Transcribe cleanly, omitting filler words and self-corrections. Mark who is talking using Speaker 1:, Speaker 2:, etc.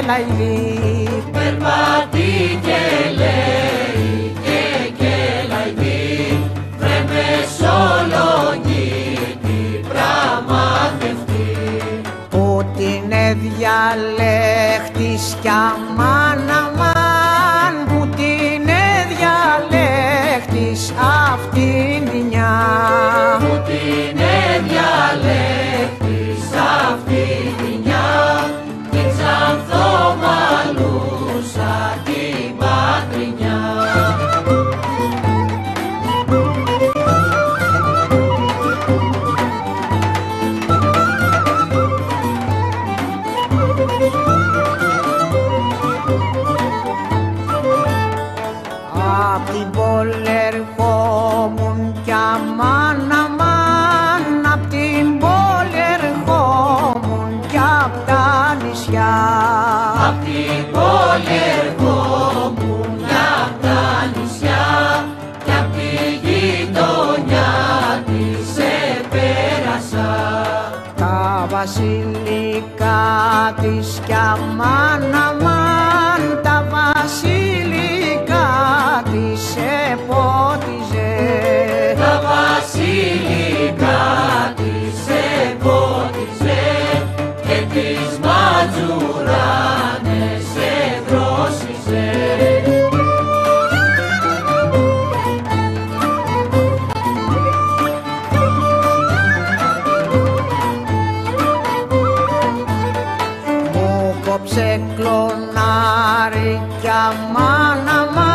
Speaker 1: λαϊδί.
Speaker 2: Περπατεί και λέει και λαϊδί, βρε Μεσολογγίτη πραγματευτεί.
Speaker 1: Που την διαλέχτης κι αμάν αμάν, που την διαλέχτης αυτήν την νιά.
Speaker 2: Που την διαλέχτης αυτήν την νιά, την Ξανθομαλούσα την πατρινιά.
Speaker 1: Απ' την πόλη ερχόμουν κι αμάν αμάν, απ' την πόλη ερχόμουν κι απ' τα νησιά.
Speaker 2: Απ' την πόλη ερχόμουν κι απ' τα νησιά, κι απ' τη γειτονιά της επέρασα.
Speaker 1: Τα βασιλικά της κι αμάν αμάν, τα βασιλικά της επότιζε.
Speaker 2: Τα βασιλικά της επότιζε και τις ματζουράνες εδρόσιζε.
Speaker 1: Μου κόψε κλονάρι κι αμάν αμάν,